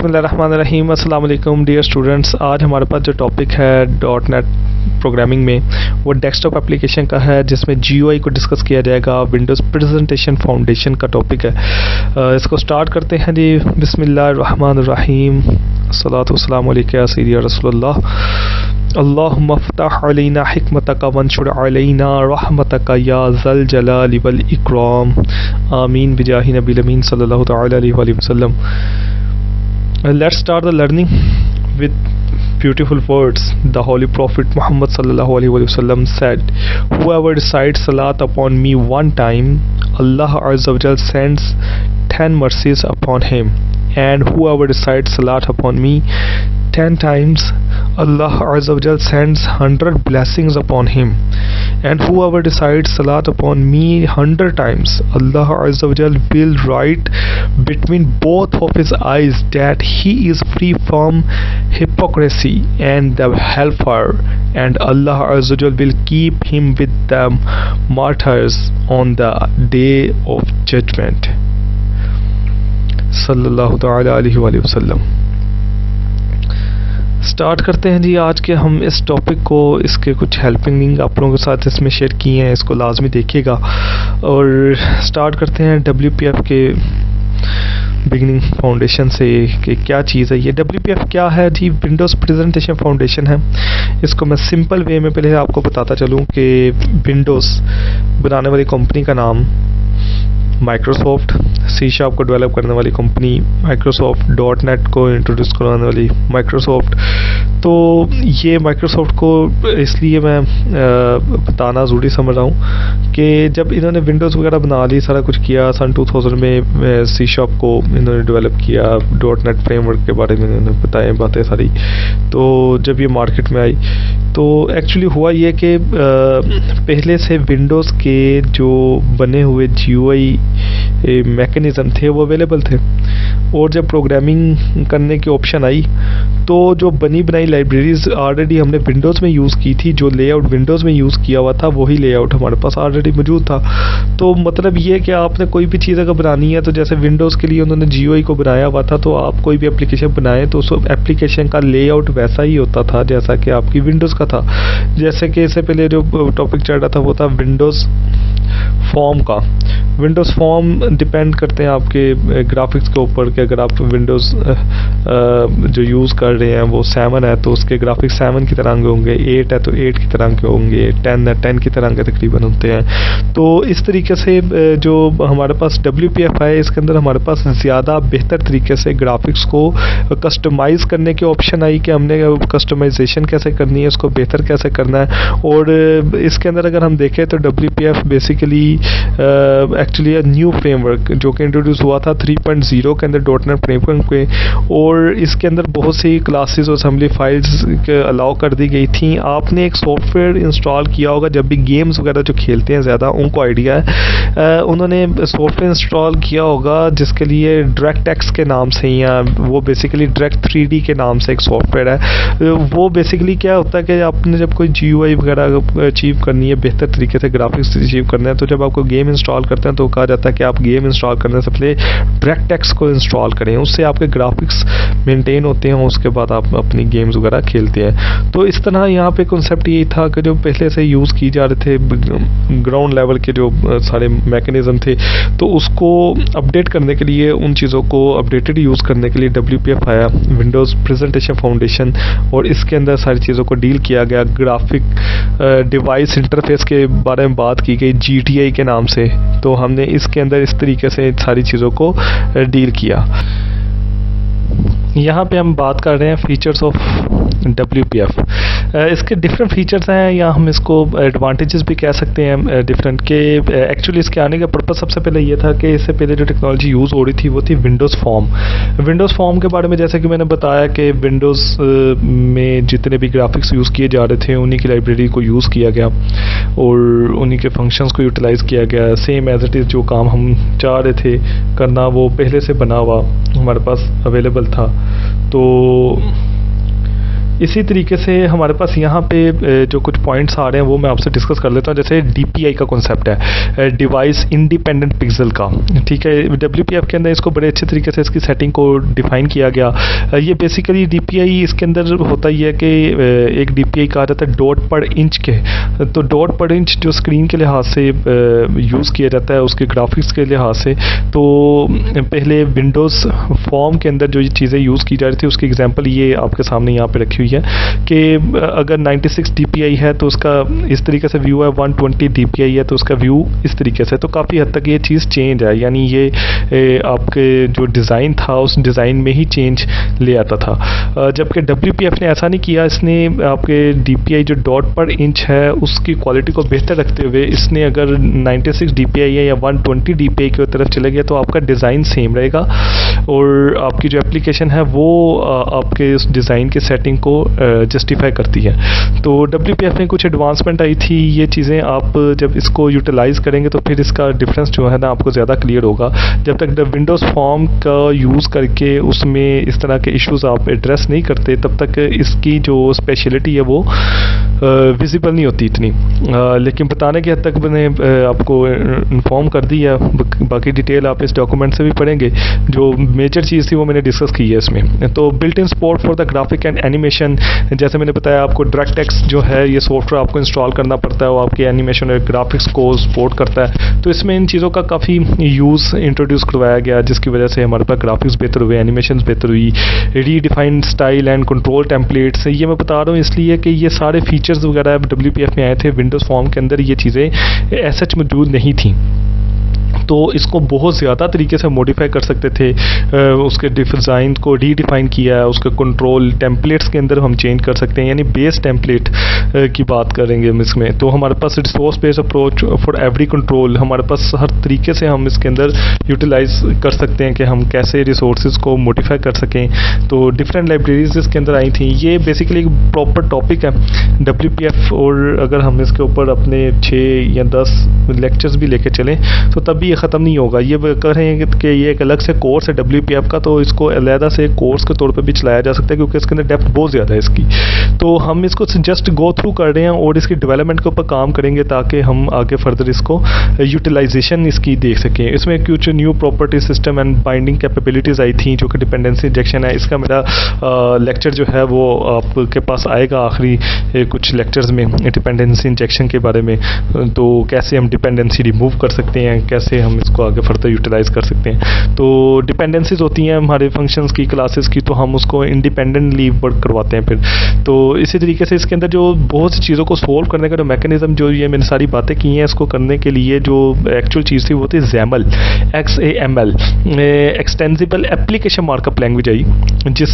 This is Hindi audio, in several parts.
बिस्मिल्लाहिर्रहमानिर्रहीम। अस्सलाम वालेकुम डियर स्टूडेंट्स। आज हमारे पास जो टॉपिक है डॉट नेट प्रोग्रामिंग में वो डेस्कटॉप एप्लीकेशन का है, जिसमें GUI को डिस्कस किया जाएगा। विंडोज़ प्रेजेंटेशन फाउंडेशन का टॉपिक है। इसको स्टार्ट करते हैं जी। बिस्मिल्लाहिर्रहमानिर्रहीम। अस्सलातु वस्सलामु अलैका या सय्यदी या रसूलल्लाह। अल्लाहुम्मा फ़्तह अलैना हिकमतका वंशुर अलैना रहमतका या ज़ल जलाली वल इकराम। आमीन बिजाहि नबील अमीन सल्लल्लाहु तआला अलैहि वसल्लम। Let's start the learning with beautiful words. The Holy Prophet Muhammad sallallahu alaihi wasallam said, "Whoever recites salat upon me one time, Allah Azza wa Jal sends 10 mercies upon him, and whoever recites salat upon me 10 times, Allah Azza wa Jal sends 100 blessings upon him, and whoever recites salat upon me 100 times, Allah Azza wa Jal will write between both of his eyes that he is free from hypocrisy and the hellfire, and Allah Azza wa Jal will keep him with the martyrs on the day of judgment." सल्लल्लाहु तआला अलैहि वसल्लम। स्टार्ट करते हैं जी आज के हम इस टॉपिक को। इसके कुछ हेल्पिंग लिंक आप लोगों के साथ इसमें शेयर किए हैं, इसको लाजमी देखिएगा। और स्टार्ट करते हैं WPF के बिगिनिंग फाउंडेशन से कि क्या चीज़ है ये। WPF क्या है जी? विंडोज़ प्रेजेंटेशन फाउंडेशन है। इसको मैं सिंपल वे में पहले आपको बताता चलूँ कि विंडोज़ बनाने वाली कंपनी का नाम माइक्रोसॉफ्ट, C# को डेवलप करने वाली कंपनी माइक्रोसॉफ्ट, .NET को इंट्रोड्यूस करवाने वाली माइक्रोसॉफ्ट। तो ये माइक्रोसॉफ्ट को इसलिए मैं बताना ज़रूरी समझ रहा हूँ कि जब इन्होंने विंडोज़ वगैरह बना ली, सारा कुछ किया, सन 2000 में C# को इन्होंने डेवलप किया, .NET फ्रेमवर्क के बारे में इन्होंने बताए बातें सारी। तो जब ये मार्केट में आई तो एक्चुअली हुआ ये कि पहले से विंडोज़ के जो बने हुए GUI मैकेनिज़्म थे वो अवेलेबल थे, और जब प्रोग्रामिंग करने की ऑप्शन आई तो जो बनी बनाई लाइब्रेरीज़ ऑलरेडी हमने विंडोज़ में यूज़ की थी, जो लेआउट विंडोज़ में यूज़ किया हुआ था वही लेआउट हमारे पास ऑलरेडी मौजूद था। तो मतलब ये कि आपने कोई भी चीज़ अगर बनानी है तो जैसे विंडोज़ के लिए उन्होंने GUI को बनाया हुआ था, तो आप कोई भी एप्लीकेशन बनाएं तो उस एप्लीकेशन का लेआउट वैसा ही होता था जैसा कि आपकी विंडोज़ का था। जैसे कि इससे पहले जो टॉपिक चल रहा था वो था विंडोज़ फॉर्म का। विंडोज़ फॉर्म डिपेंड करते हैं आपके ग्राफिक्स के ऊपर कि अगर आप विंडोज़ जो यूज़ कर रहे हैं वो 7 है तो उसके ग्राफिक्स 7 की तरह के होंगे, 8 है तो 8 की तरह के होंगे, 10 है 10 की तरह के तकरीबन होते हैं। तो इस तरीके से जो हमारे पास WPF है, इसके अंदर हमारे पास ज़्यादा बेहतर तरीके से ग्राफिक्स को कस्टमाइज़ करने की ऑप्शन आई कि हमने कस्टमाइजेशन कैसे करनी है, उसको बेहतर कैसे करना है। और इसके अंदर अगर हम देखें तो WPF basically actually new framework जो कि इंट्रोड्यूस हुआ था 3.0 के अंदर .NET फ्रेमवर्क पे, और इसके अंदर बहुत सी क्लासेस और असेंबली फाइल्स अलाउ कर दी गई थी। आपने एक सॉफ्टवेयर इंस्टॉल किया होगा, जब भी गेम्स वगैरह जो खेलते हैं ज़्यादा उनको आइडिया है, उन्होंने सॉफ्टवेयर इंस्टॉल किया होगा जिसके लिए DirectX के नाम से, या वो बेसिकली Direct 3D के नाम से एक सॉफ्टवेयर है। वो बेसिकली क्या होता है कि आपने जब कोई GUI वगैरह अचीव करनी है, बेहतर तरीके से ग्राफिक्स अचीव करना है, तो जब आपको गेम इंस्टॉल करते हैं तो कहा जाता है कि आप गेम इंस्टॉल करने से पहले DirectX को इंस्टॉल करें, उससे आपके ग्राफिक्स मेंटेन होते हैं, उसके बाद आप अपनी गेम्स वगैरह खेलते हैं। तो इस तरह यहाँ पे कॉन्सेप्ट यही था कि जो पहले से यूज़ की जा रहे थे ग्राउंड लेवल के जो सारे मैकेनिज़्म थे, तो उसको अपडेट करने के लिए, उन चीज़ों को अपडेटेड यूज़ करने के लिए WPF आया, विंडोज़ प्रेजेंटेशन फाउंडेशन, और इसके अंदर सारी चीज़ों को डील किया गया। ग्राफिक डिवाइस इंटरफेस के बारे में बात की गई GTI के नाम से, तो हमने इसके अंदर इस तरीके से सारी चीज़ों को डील किया। यहाँ पे हम बात कर रहे हैं फीचर्स ऑफ WPF। इसके डिफरेंट फीचर्स हैं, या हम इसको एडवांटेजेस भी कह सकते हैं डिफरेंट के। एक्चुअली इसके आने का पर्पस सबसे पहले ये था कि इससे पहले जो टेक्नोलॉजी यूज़ हो रही थी वो थी विंडोज़ फॉर्म। विंडोज़ फॉर्म के बारे में जैसे कि मैंने बताया कि विंडोज़ में जितने भी ग्राफिक्स यूज़ किए जा रहे थे उन्हीं की लाइब्रेरी को यूज़ किया गया और उन्हीं के फंक्शंस को यूटिलाइज़ किया गया। सेम एज इट इज़ जो काम हम चाह रहे थे करना वो पहले से बना हुआ हमारे पास अवेलेबल था। तो इसी तरीके से हमारे पास यहाँ पे जो कुछ पॉइंट्स आ रहे हैं वो मैं आपसे डिस्कस कर लेता हूँ। जैसे DPI का कॉन्सेप्ट है, डिवाइस इंडिपेंडेंट पिक्सल का, ठीक है। WPF के अंदर इसको बड़े अच्छे तरीके से इसकी सेटिंग को डिफाइन किया गया। ये बेसिकली DPI इसके अंदर होता ही है कि एक DPI कहा जाता है डॉट पर इंच के, तो डॉट पर इंच जो स्क्रीन के लिहाज से यूज़ किया जाता है उसके ग्राफिक्स के लिहाज से। तो पहले विंडोज़ फॉर्म के अंदर जो ये चीज़ें यूज़ की जा रही थी उसकी एग्जांपल ये आपके सामने यहाँ पे रखी हुई है कि अगर 96 DPI है तो उसका इस तरीके से व्यू है, 120 DPI है तो उसका व्यू इस तरीके से। तो काफ़ी हद तक ये चीज़ चेंज है, यानी ये आपके जो डिज़ाइन था उस डिज़ाइन में ही चेंज ले आता था। जबकि WPF ने ऐसा नहीं किया, इसने आपके DPI जो डॉट पर इंच है उसकी क्वालिटी को बेहतर रखते हुए इसने अगर 96 DPI है या 120 DPI की तरफ चले गया तो आपका डिज़ाइन सेम रहेगा और आपकी जो एप्लीकेशन है वो आपके उस डिज़ाइन के सेटिंग को जस्टिफाई करती है। तो WPF में कुछ एडवांसमेंट आई थी, ये चीज़ें आप जब इसको यूटिलाइज़ करेंगे तो फिर इसका डिफरेंस जो है ना आपको ज़्यादा क्लियर होगा। जब तक विंडोज़ फॉर्म का यूज़ करके उसमें इस तरह के इश्यूज़ आप एड्रेस नहीं करते तब तक इसकी जो स्पेशलिटी है वो विजिबल नहीं होती इतनी। लेकिन बताने की हद तक मैंने आपको इन्फॉर्म कर दी है, बाकी डिटेल आप इस डॉक्यूमेंट से भी पढ़ेंगे। जो मेजर चीज़ थी वो मैंने डिस्कस की है इसमें। तो built in support for the graphic and animation, जैसे मैंने बताया आपको डायरेक्टएक्स जो है ये सॉफ्टवेयर आपको इंस्टॉल करना पड़ता है, वो आपके एनिमेशन और ग्राफिक्स को सपोर्ट करता है। तो इसमें इन चीज़ों का काफ़ी यूज़ इंट्रोड्यूस करवाया गया जिसकी वजह से हमारे पास ग्राफिक्स बेहतर हुए, एनिमेशन बेहतर हुई, redefined style and control templates. ये मैं बता रहा हूँ इसलिए कि ये सारे फीचर्स वगैरह WPF में आए थे, विंडोज़ फॉर्म के अंदर ये चीज़ें एज सच मौजूद नहीं थी। तो इसको बहुत ज़्यादा तरीके से मॉडिफाई कर सकते थे, उसके डिज़ाइन को रीडिफाइन किया है, उसके कंट्रोल टेम्पलेट्स के अंदर हम चेंज कर सकते हैं, यानी बेस टेम्पलेट की बात करेंगे हम इसमें। तो हमारे पास resource based approach for every control, हमारे पास हर तरीके से हम इसके अंदर यूटिलाइज कर सकते हैं कि हम कैसे रिसोर्सेज को मॉडिफाई कर सकें। तो डिफरेंट लाइब्रेरीज इसके अंदर आई थी। ये बेसिकली एक प्रॉपर टॉपिक है WPF, और अगर हम इसके ऊपर अपने 6 या 10 लेक्चर्स भी लेके चलें तो तब भी ये ख़त्म नहीं होगा। ये करें कि ये एक अलग से कोर्स है WPF का, तो इसको अलहदा से कोर्स के तौर पे भी चलाया जा सकता है क्योंकि इसके अंदर डेप्थ बहुत ज़्यादा है इसकी। तो हम इसको जस्ट गो थ्रू कर रहे हैं और इसकी डेवलपमेंट के ऊपर काम करेंगे ताकि हम आगे फर्दर इसको यूटिलाइजेशन इसकी देख सकें। इसमें कुछ new property system and binding capabilities आई थी जो कि डिपेंडेंसी इंजेक्शन है। इसका मेरा लेक्चर जो है वो आपके पास आएगा आखिरी कुछ लेक्चर्स में डिपेंडेंसी इंजेक्शन के बारे में। तो कैसे हम डिपेंडेंसी रिमूव कर सकते हैं, कैसे हम इसको आगे फर्दर यूटिलाइज कर सकते हैं। तो डिपेंडेंसीज होती हैं हमारे फंक्शंस की, क्लासेस की, तो हम उसको इंडिपेंडेंटली वर्क करवाते हैं फिर। तो इसी तरीके से इसके अंदर जो बहुत सी चीज़ों को सोल्व करने का जो मैकेनिज्म, जो ये मैंने सारी बातें की हैं, इसको करने के लिए जो एक्चुअल चीज़ थी वो थी XAML, XAML, extensible application markup language I,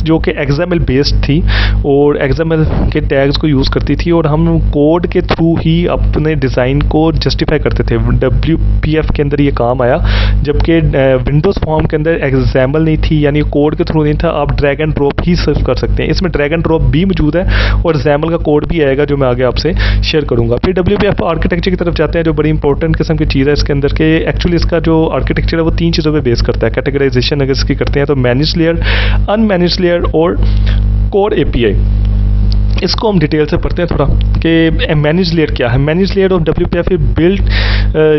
जो कि XAML बेस्ड थी और XAML के टैग्स को यूज़ करती थी और हम कोड के थ्रू ही अपने डिज़ाइन को जस्टिफाई करते थे। WPF के अंदर ये काम आया, जबकि विंडोज़ फॉर्म के अंदर XAML नहीं थी, यानी कोड के थ्रू नहीं था। आप ड्रैग एंड ड्रॉप ही सर्व कर सकते हैं। इसमें ड्रैग एंड ड्रॉप भी मौजूद है और XAML का कोड भी आएगा जो मैं आगे आपसे शेयर करूंगा। फिर WPF आर्किटेक्चर की तरफ जाते हैं, जो बड़ी इंपॉर्टेंट किस्म की चीज़ है इसके अंदर के एक्चुअली इसका जो आर्किटेक्चर है वो 3 चीज़ों पे बेस करता है। कैटेगराइजेशन अगर इसकी करते हैं तो मैनेज लेयर, अनमैनेज लेयर और कोर API। इसको हम डिटेल से पढ़ते हैं थोड़ा कि मैनेज लेयर क्या है। Manage layer of WPF is built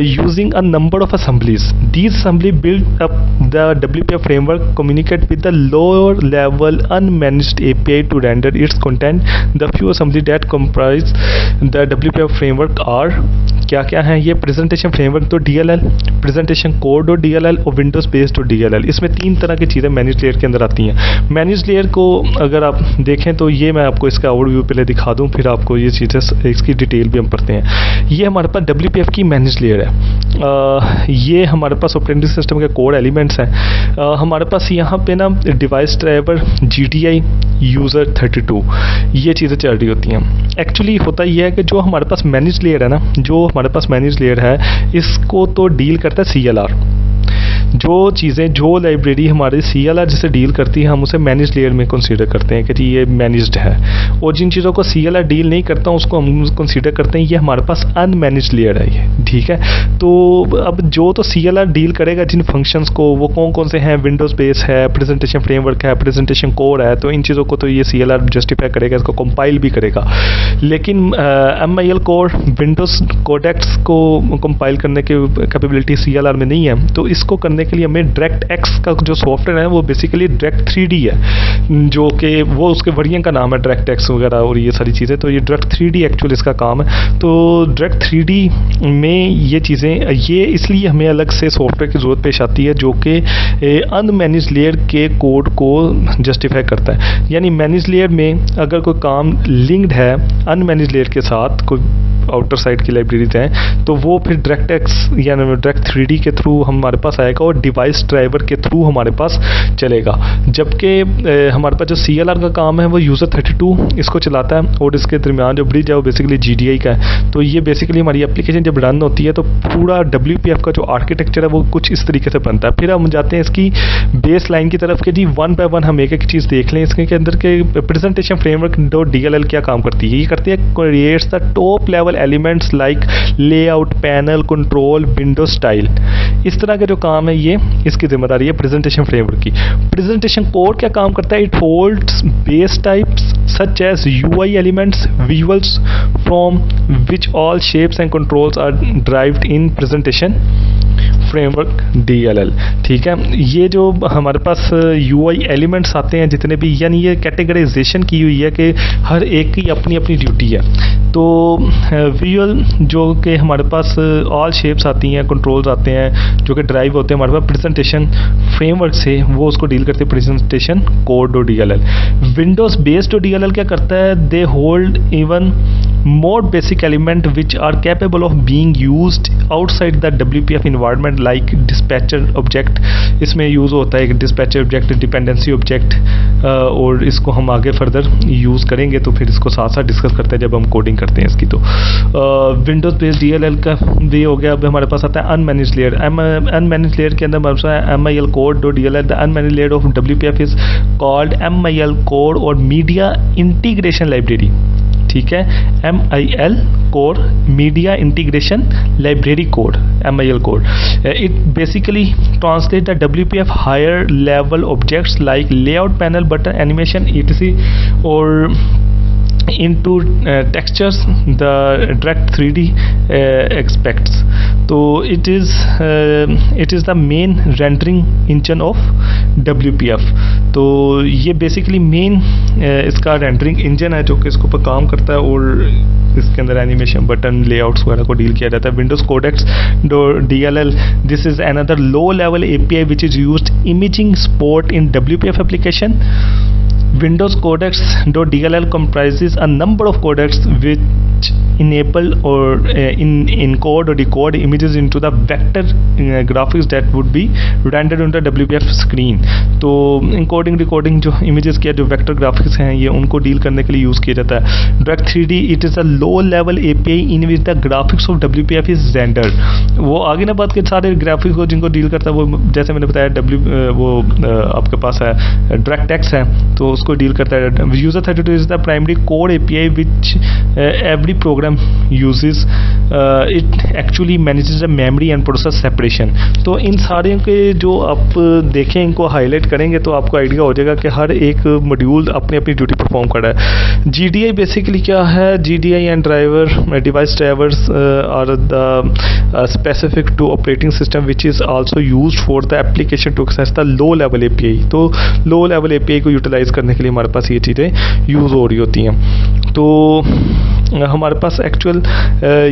using a number of assemblies. These assembly build up the WPF framework communicate with the lower level unmanaged API to render its content. The few assemblies that comprise the WPF framework are क्या क्या है ये प्रेजेंटेशन फ्रेमवर्क तो DLL, प्रेजेंटेशन कोड और DLL और विंडोज़ बेस्ड और DLL। इसमें 3 तरह की चीज़ें मैनेज लेयर के अंदर आती हैं। मैनेज लेयर को अगर आप देखें तो ये मैं आपको इसका ओवरव्यू पहले दिखा दूं, फिर आपको ये चीज़ें इसकी डिटेल भी हम पढ़ते हैं। ये हमारे पास WPF की मैनेज लेयर है। ये हमारे पास ऑपरेटिंग सिस्टम के कोर एलिमेंट्स हैं। हमारे पास यहाँ पे ना डिवाइस ड्राइवर, GDI, यूज़र 32 ये चीज़ें चल रही होती हैं। एक्चुअली होता ये है कि जो हमारे पास मैनेज लेयर है ना, जो हमारे पास मैनेज लेयर है इसको तो डील करता है CLR। जो चीज़ें, जो लाइब्रेरी हमारे CLR जिसे डील करती है, हम उसे मैनेज लेयर में कंसीडर करते हैं कि जी ये मैनेज्ड है, और जिन चीज़ों को CLR डील नहीं करता उसको हम कंसीडर करते हैं ये हमारे पास अनमैनेज्ड लेयर है ये, ठीक है। तो अब जो तो CLR डील करेगा जिन फंक्शंस को, वो कौन कौन से हैं, विंडोज़ बेस है, प्रेजेंटेशन फ्रेमवर्क है, प्रेजेंटेशन कोर है, तो इन चीज़ों को तो ये CLR जस्टिफाई करेगा, इसको कंपाइल भी करेगा। लेकिन MIL कोर विंडोज़ कोडेक्स को कंपाइल करने की कैपेबिलिटी CLR में नहीं है, तो इसको करने के लिए हमें DirectX का जो सॉफ्टवेयर है वो बेसिकली Direct3D है, जो कि वो उसके वर्जन का नाम है DirectX वगैरह और ये सारी चीज़ें, तो ये Direct3D एक्चुअली इसका काम है। तो Direct3D में ये चीज़ें, ये इसलिए हमें अलग से सॉफ्टवेयर की ज़रूरत पेश आती है जो कि अनमैनेज लेयर के कोड को जस्टिफाई करता है। यानी मैनेज लेयर में अगर कोई काम लिंक्ड है अनमैनेज लेयर के साथ, कोई आउटर साइड की लाइब्रेरीज हैं, तो वो फिर DirectX यानी Direct3D के थ्रू हमारे पास आएगा और डिवाइस ड्राइवर के थ्रू हमारे पास चलेगा। जबकि हमारे पास जो CLR का काम है वो User32 इसको चलाता है, और इसके दरमियान जो ब्रिज है वो बेसिकली GDI का है। तो ये बेसिकली हमारी एप्लीकेशन जब रन होती है तो पूरा WPF का जो आर्किटेक्चर है वो कुछ इस तरीके से बनता है। फिर हम जाते हैं इसकी बेस लाइन की तरफ कि जी वन बाय वन हम एक एक चीज़ देख लें। इसके अंदर के प्रेजेंटेशन फ्रेमवर्क .dll क्या काम करती है, ये करती है creates the top level elements like layout, panel, control, window style, इस तरह के जो काम है ये इसकी जिम्मेदारी है प्रेजेंटेशन फ्रेमवर्क की। प्रेजेंटेशन कोड क्या काम करता है, it holds base types such as UI elements, visuals from which all shapes and controls are derived in presentation framework DLL, ठीक है। ये जो हमारे पास UI एलिमेंट्स आते हैं जितने भी, यानी ये कैटेगराइजेशन की हुई है कि हर एक की अपनी अपनी ड्यूटी है। तो विजुअल जो कि हमारे पास ऑल शेप्स आती हैं, कंट्रोल्स आते हैं जो कि ड्राइव होते हैं हमारे पास प्रेजेंटेशन फ्रेमवर्क से, वो उसको डील करते हैं presentation code .dll। Windows based .dll क्या करता है, they hold even more basic element which are capable of being used outside the WPF environment like dispatcher object, इसमें यूज़ होता है एक dispatcher object, dependency object, और इसको हम आगे फर्दर यूज़ करेंगे तो फिर इसको साथ साथ डिस्कस करते हैं जब हम कोडिंग करते हैं इसकी। तो विंडोज़ बेस्ड DLL का भी हो गया। अब हमारे पास आता है अनमैनेज लेयर। अनमैनेज लेयर के अंदर हमारे पास है MIL code .dll। The unmanage layer of WPF is called MIL code or media integration library, ठीक है। MIL code media integration library code, MIL code. It basically translate the WPF higher level objects like layout, panel, button, animation etc और into textures the Direct3D expects. तो it is the main rendering engine of WPF। तो ये बेसिकली मेन इसका रेंडरिंग इंजन है जो कि इसके ऊपर काम करता है और इसके अंदर एनिमेशन, बटन, लेआउट्स वगैरह को डील किया जाता है। Windows codecs .dll, this is another low level API which is used imaging support in WPF application. Windows codecs.dll comprises a number of codecs which enable or encode or decode images into the vector graphics that would be rendered on the WPF screen। तो encoding decoding जो images के जो vector graphics हैं ये उनको डील करने के लिए यूज़ किया जाता है। Direct3D it is a low level API in which the graphics of WPF is rendered। वो आगे ना बात के सारे ग्राफिक्स को जिनको डील करता है वो जैसे मैंने बताया वो आपके पास है DirectX है तो उसको डील करता है। User32 is the primary core API which every program uses। It actually manages the memory and process separation। तो इन सारे के जो आप देखें इनको हाईलाइट करेंगे तो आपको आइडिया हो जाएगा कि हर एक मॉड्यूल अपनी अपनी ड्यूटी परफॉर्म कर रहा है। GDI बेसिकली क्या है, GDI and driver device drivers are the specific to operating system which is also used for the application to access the low level API। तो लो लेवल API को यूटिलाइज करने के लिए हमारे पास ये चीज़ें यूज़ हो रही होती हैं। तो हमारे पास एक्चुअल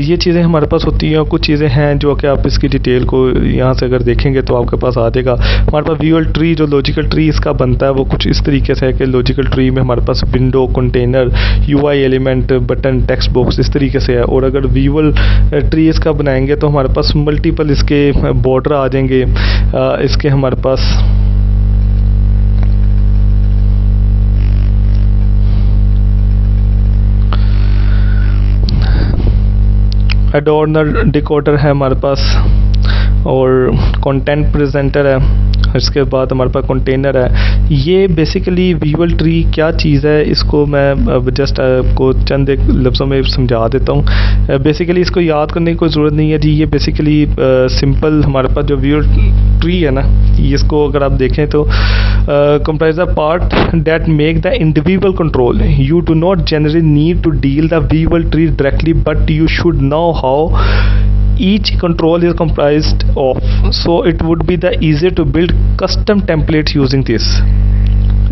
ये चीज़ें हमारे पास होती हैं। कुछ चीज़ें हैं जो कि आप इसकी डिटेल को यहाँ से अगर देखेंगे तो आपके पास आ जाएगा। हमारे पास विजुअल ट्री जो लॉजिकल ट्री इसका बनता है वो कुछ इस तरीके से है कि लॉजिकल ट्री में हमारे पास window, container, UI element, button, text box इस तरीके से है। और अगर विजुअल ट्री इसका बनाएंगे तो हमारे पास मल्टीपल इसके बॉर्डर आ जाएंगे। इसके हमारे पास एडोर्नर डिकोडर है हमारे पास, और कंटेंट प्रेजेंटर है, इसके बाद हमारे पास कंटेनर है। ये बेसिकली विजुअल ट्री क्या चीज़ है, इसको मैं जस्ट आपको चंद एक लफ्ज़ों में समझा देता हूँ। बेसिकली इसको याद करने की कोई ज़रूरत नहीं है जी। ये बेसिकली सिंपल हमारे पास जो विजुअल ट्री है ना, इसको अगर आप देखें तो comprise a part that make the individual control. You do not generally need to deal the visual tree directly, but you should know how each control is comprised of, so it would be the easier to build custom templates using this.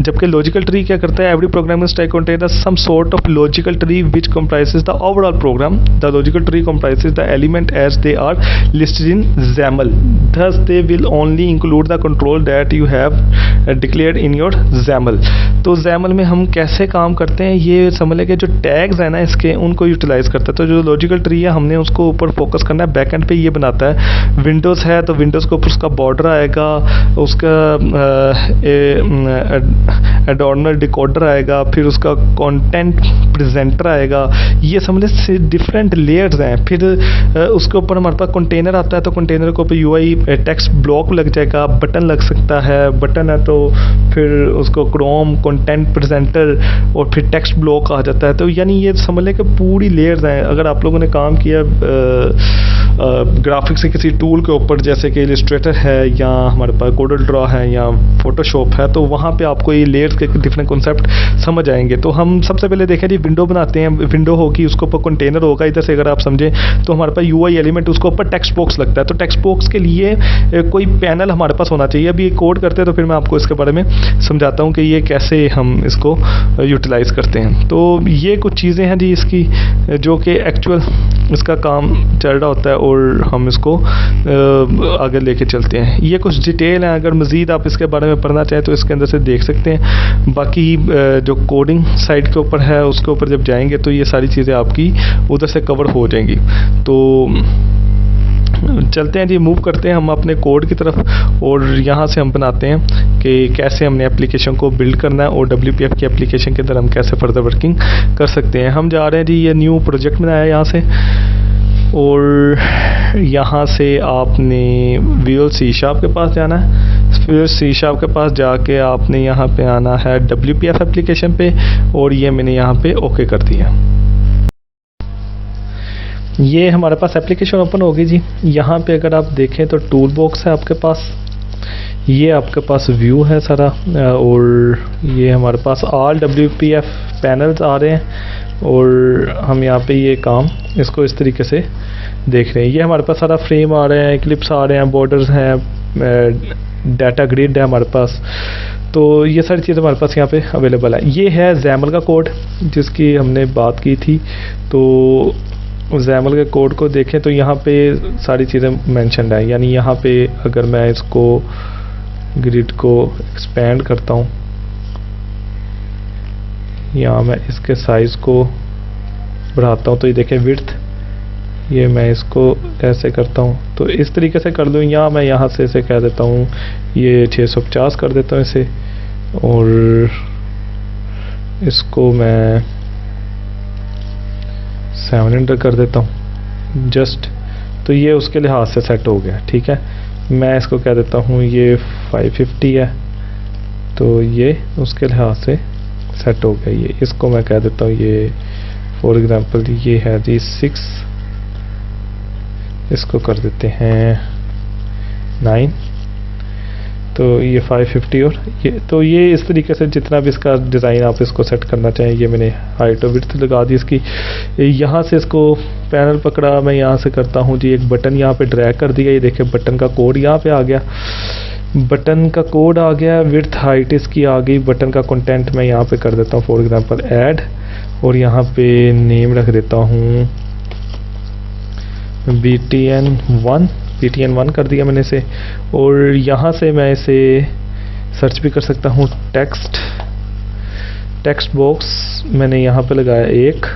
जबकि लॉजिकल ट्री क्या करता है, every programming stack contain some sort of logical tree which comprises the overall program. The logical tree comprises the element as they are listed in XAML. thus they will only include the control that you have declared in your XAML. तो XAML में हम कैसे काम करते हैं, ये समझ लें कि जो टैग्स हैं ना इसके, उनको यूटिलाइज़ करता है. तो जो लॉजिकल ट्री है हमने उसको ऊपर फोकस करना है. बैक एंड पे ये बनाता है. विंडोज़ है तो विंडोज़ के ऊपर उसका बॉर्डर आएगा, उसका एडोर्नर डिकोडर आएगा, फिर उसका कंटेंट प्रेजेंटर आएगा. ये समझ लें डिफरेंट लेयर्स हैं. फिर उसके ऊपर हमारे पास कंटेनर आता है, तो कंटेनर के ऊपर यूआई टेक्स्ट ब्लॉक लग जाएगा, बटन लग सकता है. बटन है तो फिर उसको क्रोम, कंटेंट प्रेजेंटर और फिर टेक्स्ट ब्लॉक आ जाता है. तो यानी ये समझ लें कि पूरी लेयर्स हैं. अगर आप लोगों ने काम किया ग्राफिक्स से किसी टूल के ऊपर, जैसे कि इलस्ट्रेटर है या हमारे पास कोडल ड्रॉ है या फोटोशॉप है, तो वहाँ पे आपको ये लेयर्स के डिफरेंट कॉन्सेप्ट समझ आएंगे. तो हम सबसे पहले देखें जी, विंडो बनाते हैं. विंडो होगी, उसके ऊपर कंटेनर होगा. इधर से अगर आप समझें तो हमारे पास यूआई एलिमेंट, उसके ऊपर टेक्स्ट बॉक्स लगता है. तो टेक्स्ट बॉक्स के लिए कोई पैनल हमारे पास होना चाहिए. अभी कोड करते हैं तो फिर मैं आपको इसके बारे में समझाता हूँ कि ये कैसे हम इसको यूटिलाइज़ करते हैं. तो ये कुछ चीज़ें हैं जी इसकी, जो कि एक्चुअल इसका काम चल रहा होता है और हम इसको आगे लेके चलते हैं. ये कुछ डिटेल हैं, अगर मज़ीद आप इसके बारे में पढ़ना चाहें तो इसके अंदर से देख सकते हैं. बाकी जो कोडिंग साइड के ऊपर है उसके ऊपर जब जाएंगे तो ये सारी चीज़ें आपकी उधर से कवर हो जाएंगी. तो चलते हैं जी, मूव करते हैं हम अपने कोड की तरफ और यहाँ से हम बनाते हैं कि कैसे हमने एप्लीकेशन को बिल्ड करना है और WPF की एप्लीकेशन के अंदर हम कैसे फर्दर वर्किंग कर सकते हैं. हम जा रहे हैं जी, ये न्यू प्रोजेक्ट बनाया है यहाँ से, और यहाँ से आपने Visual C# के पास जाना है. Visual C# के पास जाके आपने यहाँ पे आना है WPF एप्लीकेशन पे, और ये मैंने यहाँ पे ओके कर दिया. ये हमारे पास एप्लीकेशन ओपन होगी जी. यहाँ पे अगर आप देखें तो टूल बॉक्स है आपके पास, ये आपके पास व्यू है सारा, और ये हमारे पास ऑल WPF पैनल्स आ रहे हैं, और हम यहाँ पे ये काम इसको इस तरीके से देख रहे हैं. ये हमारे पास सारा फ्रेम आ रहे हैं, क्लिप्स आ रहे हैं, बॉर्डर्स हैं, डाटा ग्रिड है हमारे पास. तो ये सारी चीज़ें हमारे पास यहाँ पे अवेलेबल है. ये है XAML का कोड जिसकी हमने बात की थी. तो XAML के कोड को देखें तो यहाँ पे सारी चीज़ें मेंशन्ड है. यानी यहाँ पे अगर मैं इसको ग्रिड को एक्सपेंड करता हूँ, यहाँ मैं इसके साइज़ को बढ़ाता हूँ, तो ये देखें विड्थ, ये मैं इसको ऐसे करता हूँ तो इस तरीके से कर दूँ. या मैं यहाँ से इसे कह देता हूँ ये 650 कर देता हूँ इसे, और इसको मैं 700 कर देता हूँ जस्ट. तो ये उसके लिहाज से सेट हो गया. ठीक है, मैं इसको कह देता हूँ ये 550 है, तो ये उसके लिहाज से सेट हो गया. ये इसको मैं कह देता हूँ ये फॉर एग्जांपल ये है जी 6, इसको कर देते हैं 9, तो ये 550. और ये तो ये इस तरीके से जितना भी इसका डिज़ाइन आप इसको सेट करना चाहें. ये मैंने हाइट और विड्थ लगा दी इसकी. यहाँ से इसको पैनल पकड़ा, मैं यहाँ से करता हूँ जी एक बटन यहाँ पे ड्रैग कर दिया. ये देखिए बटन का कोड यहाँ पे आ गया, बटन का कोड आ गया, विड्थ हाइट इसकी आ गई. बटन का कंटेंट मैं यहाँ पे कर देता हूँ फॉर एग्जांपल ऐड, और यहाँ पे नेम रख देता हूँ BTN1 कर दिया मैंने इसे. और यहाँ से मैं इसे सर्च भी कर सकता हूँ. टेक्स्ट बॉक्स मैंने यहाँ पे लगाया एक,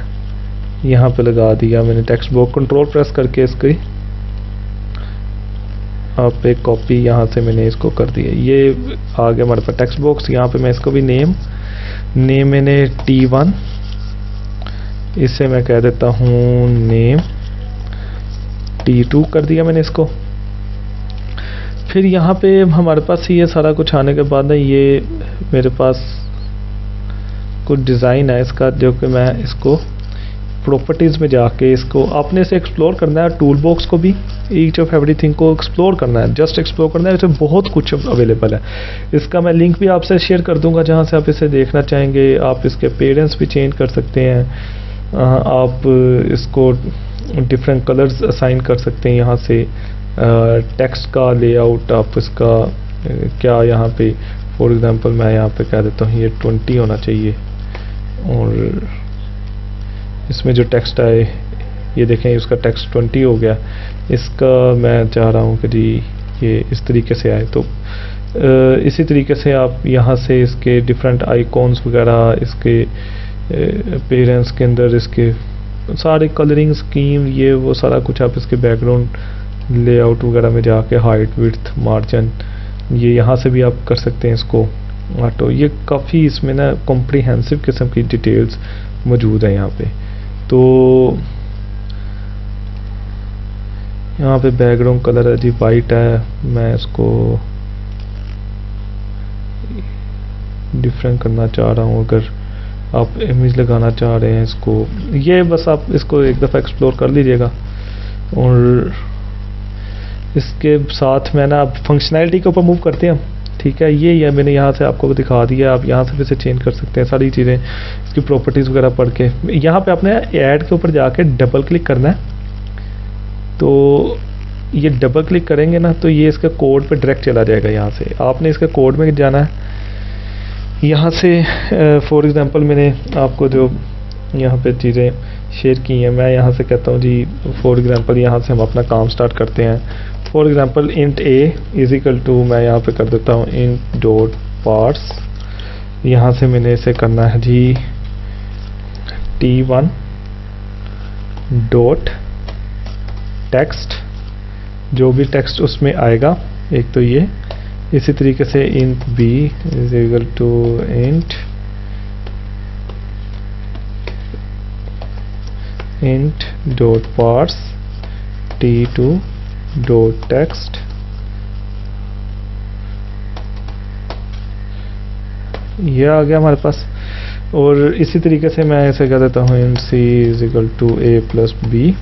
यहाँ पे लगा दिया मैंने टेक्स्ट बॉक्स. कंट्रोल प्रेस करके इसकी आप एक कॉपी यहाँ से मैंने इसको कर दिया. ये आ गया हमारे पास टेक्स्ट बॉक्स. यहाँ पे मैं इसको भी नेम मैंने T1, इससे मैं कह देता हूँ नेम T2 कर दिया मैंने इसको. फिर यहाँ पे हमारे पास ये सारा कुछ आने के बाद ना ये मेरे पास कुछ डिज़ाइन है इसका, जो कि मैं इसको प्रॉपर्टीज़ में जाके इसको आपने इसे एक्सप्लोर करना है, टूल बॉक्स को भी, ईच ऑफ एवरीथिंग को एक्सप्लोर करना है, जस्ट एक्सप्लोर करना है। इसमें बहुत कुछ अवेलेबल है। इसका मैं लिंक भी आपसे शेयर कर दूंगा जहां से आप इसे देखना चाहेंगे। आप इसके अपीयरेंस भी चेंज कर सकते हैं, आप इसको डिफरेंट कलर्स असाइन कर सकते हैं यहाँ से, टेक्स्ट का लेआउट आप इसका क्या यहाँ पे फॉर एग्जांपल मैं यहाँ पे कह देता हूँ ये 20 होना चाहिए, और इसमें जो टेक्स्ट आए ये देखें इसका टेक्स्ट 20 हो गया। इसका मैं चाह रहा हूँ कि जी ये इस तरीके से आए, तो इसी तरीके से आप यहाँ से इसके डिफरेंट आइकॉन्स वगैरह, इसके अपीयरेंस के अंदर इसके सारे कलरिंग स्कीम, ये वो सारा कुछ आप इसके बैकग्राउंड लेआउट वगैरह में जाके हाइट विड्थ मार्जिन ये यहाँ से भी आप कर सकते हैं इसको ऑटो। ये काफ़ी इसमें ना कॉम्प्रिहेंसिव किस्म की डिटेल्स मौजूद है यहाँ पे। तो यहाँ पे बैकग्राउंड कलर है जी वाइट है, मैं इसको डिफरेंट करना चाह रहा हूँ। अगर आप इमेज लगाना चाह रहे हैं इसको, ये बस आप इसको एक दफ़ा एक्सप्लोर कर लीजिएगा। और इसके साथ मैं ना अब फंक्शनैलिटी के ऊपर मूव करते हैं, ठीक है। ये मैंने यहाँ से आपको दिखा दिया, आप यहाँ से भी इसे चेंज कर सकते हैं सारी चीज़ें, इसकी प्रॉपर्टीज़ वगैरह पढ़ के। यहाँ पे आपने ऐड के ऊपर जाके डबल क्लिक करना है, तो ये डबल क्लिक करेंगे ना तो ये इसका कोड पे डायरेक्ट चला जाएगा। यहाँ से आपने इसके कोड में जाना है। यहाँ से फॉर एग्जांपल मैंने आपको जो यहाँ पे चीज़ें शेयर की हैं, मैं यहाँ से कहता हूँ जी फॉर एग्जांपल यहाँ से हम अपना काम स्टार्ट करते हैं। For example int a is equal to, मैं यहाँ पे कर देता हूँ इंट डॉट पार्स। यहाँ से मैंने इसे करना है जी t1 डॉट टेक्स्ट, जो भी टेक्स्ट उसमें आएगा एक तो ये, इसी तरीके से int b is equal to int dot parse t2 dot text. ये आ गया हमारे पास। और इसी तरीके से मैं ऐसे कह देता हूँ int c is equal to a plus b।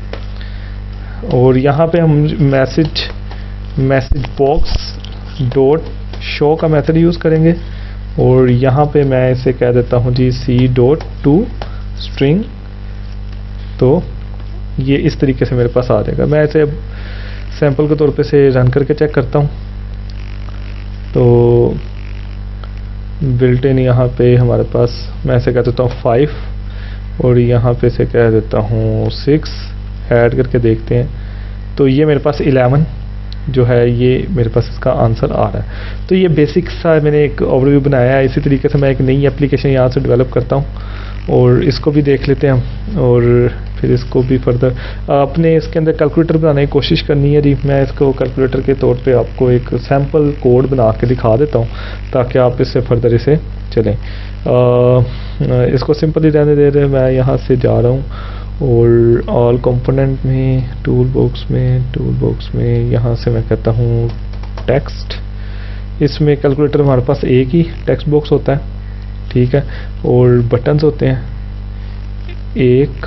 और यहाँ पे हम मैसेज बॉक्स डॉट शो का मेथड यूज़ करेंगे। और यहाँ पे मैं इसे कह देता हूँ जी c डॉट टू स्ट्रिंग। तो ये इस तरीके से मेरे पास आ जाएगा। मैं इसे सैंपल के तौर पे से रन करके चेक करता हूँ। तो बिल्ट इन यहाँ पे हमारे पास मैं इसे कह देता हूँ 5 और यहाँ पे से कह देता हूँ 6, ऐड करके देखते हैं। तो ये मेरे पास 11 जो है ये मेरे पास इसका आंसर आ रहा है। तो ये बेसिक सा मैंने एक ओवरव्यू बनाया है। इसी तरीके से मैं एक नई एप्लीकेशन यहाँ से डेवलप करता हूँ और इसको भी देख लेते हैं और फिर इसको भी फर्दर आपने इसके अंदर कैलकुलेटर बनाने की कोशिश करनी है जी। मैं इसको कैलकुलेटर के तौर पे आपको एक सैम्पल कोड बना के दिखा देता हूँ ताकि आप इससे फर्दर इसे चलें। इसको सिंपल ही रहने दे रहे, मैं यहाँ से जा रहा हूँ और ऑल कंपोनेंट में टूल बॉक्स में यहाँ से मैं कहता हूँ टेक्स्ट। इसमें कैलकुलेटर हमारे पास एक ही टेक्स्ट बॉक्स होता है, ठीक है, और बटन्स होते हैं 1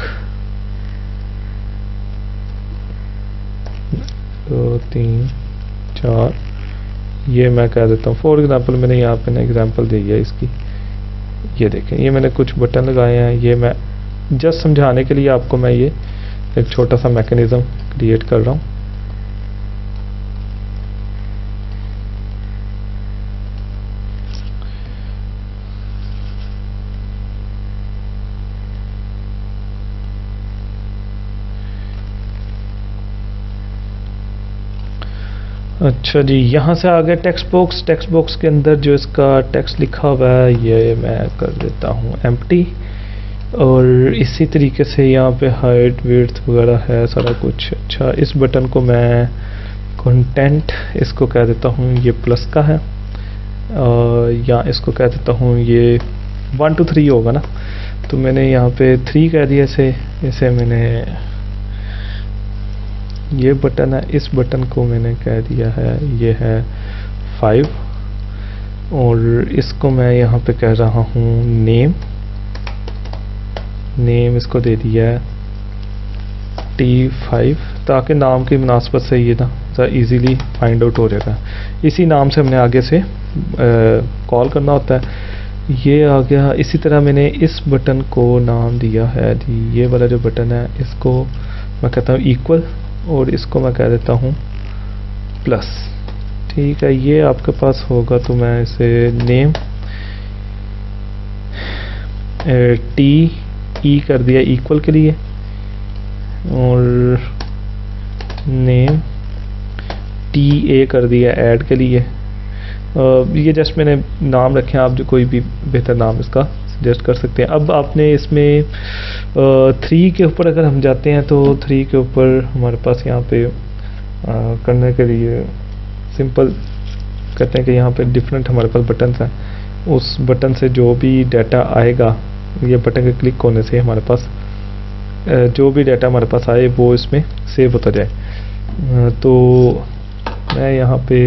2 3 4। ये मैं कह देता हूँ फॉर एग्जांपल मैंने यहाँ पे ना एग्जांपल दी है इसकी। ये देखें ये मैंने कुछ बटन लगाए हैं। ये मैं जस्ट समझाने के लिए आपको मैं ये एक छोटा सा मैकेनिज्म क्रिएट कर रहा हूँ। अच्छा जी, यहाँ से आ गया टेक्स्ट बॉक्स के अंदर जो इसका टेक्स्ट लिखा हुआ है ये मैं कर देता हूँ एम्प्टी। और इसी तरीके से यहाँ पे हाइट विड्थ वगैरह है सारा कुछ। अच्छा, इस बटन को मैं कंटेंट इसको कह देता हूँ ये प्लस का है, या इसको कह देता हूँ ये 1 2 3 होगा ना। तो मैंने यहाँ पे 3 कह दिया इसे मैंने ये बटन है, इस बटन को मैंने कह दिया है ये है 5 और इसको मैं यहाँ पे कह रहा हूँ नेम इसको दे दिया है T5 ताकि नाम की मुनासबत से ये ना इजीली फाइंड आउट हो जाएगा। इसी नाम से हमने आगे से कॉल करना होता है। ये आ गया। इसी तरह मैंने इस बटन को नाम दिया है जी, ये वाला जो बटन है इसको मैं कहता हूँ इक्वल और इसको मैं कह देता हूँ प्लस। ठीक है, ये आपके पास होगा तो मैं इसे नेम TE कर दिया इक्वल के लिए और नेम TA कर दिया ऐड के लिए। ये जस्ट मैंने नाम रखे हैं, आप जो कोई भी बेहतर नाम इसका सजेस्ट कर सकते हैं। अब आपने इसमें 3 के ऊपर अगर हम जाते हैं तो 3 के ऊपर हमारे पास यहाँ पे करने के लिए सिंपल कहते हैं कि यहाँ पे डिफरेंट हमारे पास बटन्स हैं। उस बटन से जो भी डाटा आएगा, ये बटन के क्लिक होने से हमारे पास जो भी डाटा हमारे पास आए वो इसमें सेव होता जाए। तो मैं यहाँ पे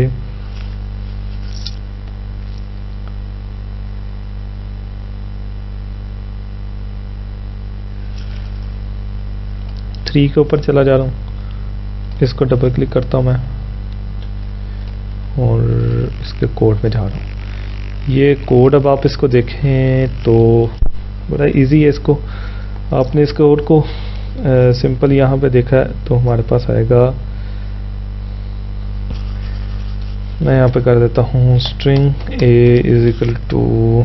थ्री के ऊपर चला जा रहा हूँ, इसको डबल क्लिक करता हूँ मैं और इसके कोड में जा रहा हूँ। ये कोड अब आप इसको देखें तो बड़ा इजी है। इसको आपने इस कोड को सिंपल यहाँ पे देखा है तो हमारे पास आएगा, मैं यहाँ पे कर देता हूँ string a is equal to,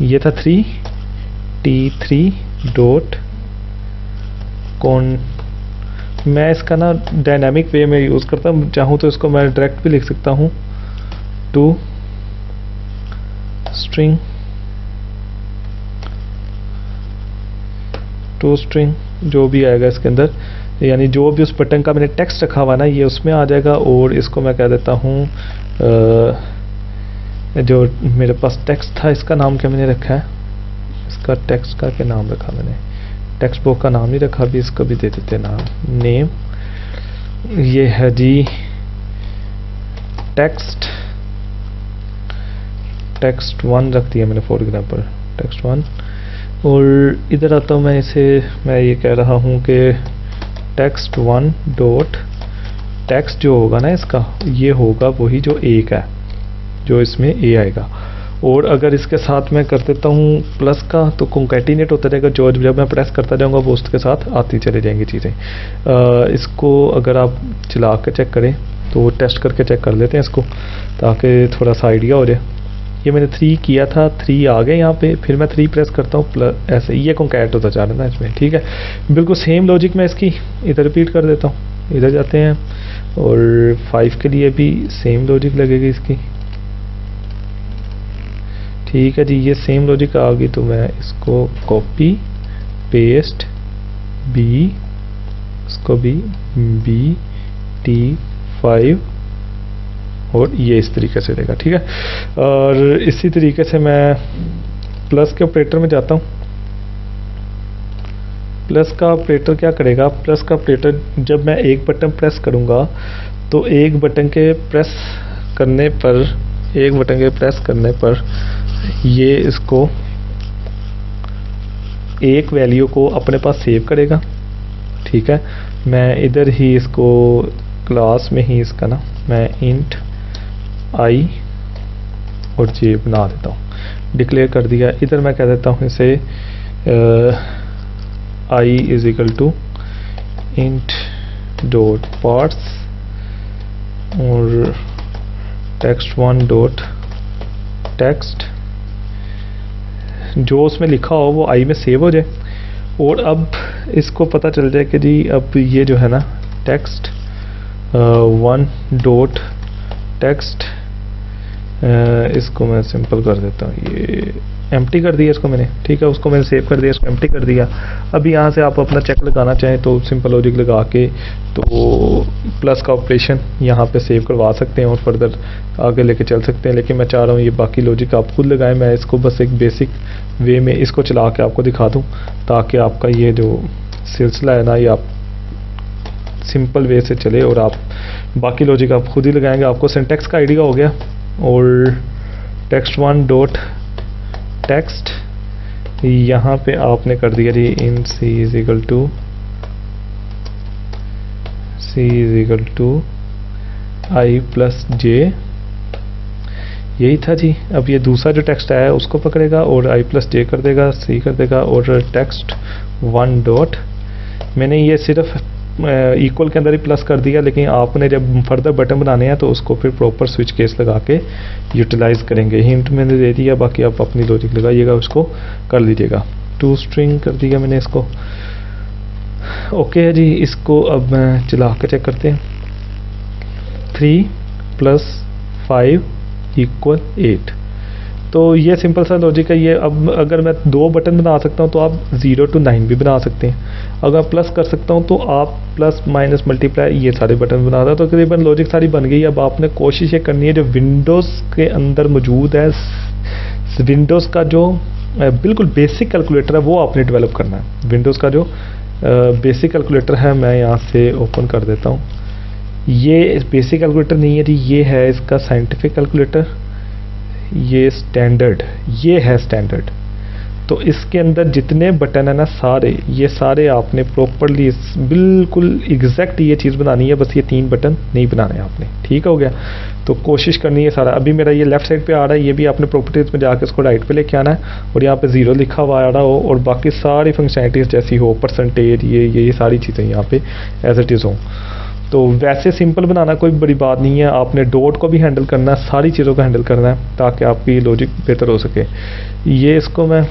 ये था 3 T3 डॉट कौन। मैं इसका ना डायनामिक वे में यूज़ करता हूँ, चाहूँ तो इसको मैं डायरेक्ट भी लिख सकता हूँ टू स्ट्रिंग जो भी आएगा इसके अंदर, यानी जो भी उस बटन का मैंने टेक्स्ट रखा हुआ ना ये उसमें आ जाएगा। और इसको मैं कह देता हूँ जो मेरे पास टेक्स्ट था इसका नाम क्या मैंने रखा है, इसका टेक्स्ट का क्या नाम रखा मैंने, टेक्स्ट बॉक्स का नाम नहीं रखा, अभी इसको भी दे देते नाम नेम। ये है जी टेक्स्ट 1 रख दिया मैंने फॉर एग्जांपल टेक्स्ट 1। और इधर आता हूँ मैं इसे, मैं ये कह रहा हूँ कि टेक्स्ट 1 डॉट टेक्स्ट जो होगा ना इसका ये होगा वही जो एक है, जो इसमें ए आएगा। और अगर इसके साथ मैं कर देता हूँ प्लस का तो कंकैटिनेट होता रहेगा, जो जब मैं प्रेस करता जाऊँगा वो उसके साथ आती चले जाएंगी चीज़ें। इसको अगर आप चला के चेक करें तो टेस्ट करके चेक कर लेते हैं इसको ताकि थोड़ा सा आइडिया हो जाए। ये मैंने 3 किया था, 3 आ गए यहाँ पे, फिर मैं 3 प्रेस करता हूँ प्लस, ऐसे ये कंकैट होता जा रहा है इसमें। ठीक है, बिल्कुल सेम लॉजिक मैं इसकी इधर रिपीट कर देता हूँ। इधर जाते हैं और 5 के लिए भी सेम लॉजिक लगेगी इसकी। ठीक है जी, ये सेम लॉजिक आ गई तो मैं इसको कॉपी पेस्ट बी, इसको भी T5 और ये इस तरीके से देगा। ठीक है, और इसी तरीके से मैं प्लस के ऑपरेटर में जाता हूँ। प्लस का ऑपरेटर क्या करेगा, प्लस का ऑपरेटर जब मैं एक बटन प्रेस करूँगा तो एक बटन के प्रेस करने पर ये इसको एक वैल्यू को अपने पास सेव करेगा। ठीक है, मैं इधर ही इसको क्लास में ही इसका ना मैं इंट आई और जे बना देता हूँ, डिक्लेयर कर दिया। इधर मैं कह देता हूँ इसे i is equal to int dot parse और टेक्स्ट 1 डॉट टेक्स्ट, जो उसमें लिखा हो वो आई में सेव हो जाए। और अब इसको पता चल जाए कि जी अब ये जो है ना टेक्स्ट 1 डॉट टेक्स्ट, इसको मैं सिंपल कर देता हूँ, ये एम्प्टी कर दिया इसको मैंने। ठीक है, उसको मैंने सेव कर दिया, इसको एम्प्टी कर दिया। अब यहाँ से आप अपना चेक लगाना चाहें तो सिंपल लॉजिक लगा के तो प्लस का ऑपरेशन यहाँ पे सेव करवा सकते हैं और फर्दर आगे लेके चल सकते हैं। लेकिन मैं चाह रहा हूँ ये बाकी लॉजिक आप खुद लगाएं, मैं इसको बस एक बेसिक वे में इसको चला के आपको दिखा दूँ ताकि आपका ये जो सिलसिला है ना ये आप सिंपल वे से चले और आप बाकी लॉजिक आप खुद ही लगाएंगे। आपको सिंटैक्स का आइडिया हो गया। और text1 डॉट टेक्स्ट यहाँ पे आपने कर दिया जी int c is equal to i plus j, यही था जी। अब ये दूसरा जो टेक्स्ट आया है उसको पकड़ेगा और i प्लस जे कर देगा, c कर देगा। और text1 डॉट, मैंने ये सिर्फ इक्वल के अंदर ही प्लस कर दिया, लेकिन आपने जब फर्दर बटन बनाने हैं तो उसको फिर प्रॉपर स्विच केस लगा के यूटिलाइज करेंगे। हिंट मैंने दे दिया, बाकी आप अपनी लॉजिक लगाइएगा, उसको कर लीजिएगा। टू स्ट्रिंग कर दिया मैंने इसको। ओके है जी, इसको अब चला के चेक करते हैं। 3 + 5 = 8। तो ये सिंपल सा लॉजिक है ये। अब अगर मैं 2 बटन बना सकता हूँ तो आप 0 to 9 भी बना सकते हैं। अगर प्लस कर सकता हूँ तो आप प्लस माइनस मल्टीप्लाई ये सारे बटन बना रहा। तो तकरीबन लॉजिक सारी बन गई। अब आपने कोशिश ये करनी है जो विंडोज़ के अंदर मौजूद है, विंडोज़ का जो बिल्कुल बेसिक कैलकुलेटर है वो आपने डेवलप करना है। विंडोज़ का जो बेसिक कैलकुलेटर है, मैं यहाँ से ओपन कर देता हूँ। ये बेसिक कैलकुलेटर नहीं है जी, ये है इसका साइंटिफिक कैलकुलेटर। ये स्टैंडर्ड, ये है स्टैंडर्ड। तो इसके अंदर जितने बटन है ना सारे, ये सारे आपने प्रॉपरली बिल्कुल एग्जैक्ट ये चीज़ बनानी है। बस ये 3 बटन नहीं बनाने हैं आपने, ठीक हो गया। तो कोशिश करनी है सारा। अभी मेरा ये लेफ्ट साइड पे आ रहा है, ये भी आपने प्रॉपर्टीज़ में जाकर इसको राइट पे लेके आना है और यहाँ पे 0 लिखा हुआ आ रहा हो और बाकी सारी फंक्शनैलिटीज़ जैसी हो, परसेंटेज, ये सारी चीज़ें यहाँ पे एज इट इज़ हों। तो वैसे सिंपल बनाना कोई बड़ी बात नहीं है। आपने डॉट को भी हैंडल करना है, सारी चीज़ों को हैंडल करना है ताकि आपकी लॉजिक बेहतर हो सके। ये इसको मैं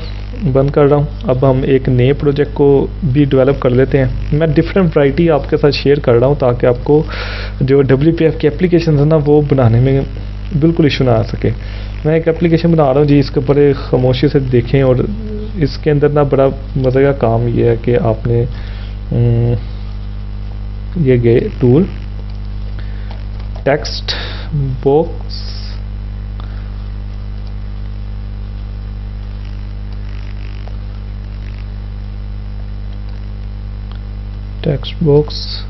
बंद कर रहा हूँ। अब हम एक नए प्रोजेक्ट को भी डेवलप कर लेते हैं। मैं डिफरेंट वैरायटी आपके साथ शेयर कर रहा हूँ ताकि आपको जो WPF की एप्लीकेशन है ना वो बनाने में बिल्कुल इशू ना आ सके। मैं एक एप्लीकेशन बना रहा हूँ जी, इसके ऊपर खामोशी से देखें। और इसके अंदर ना बड़ा मज़े का काम ये है कि आपने ये गए tool text box, text box,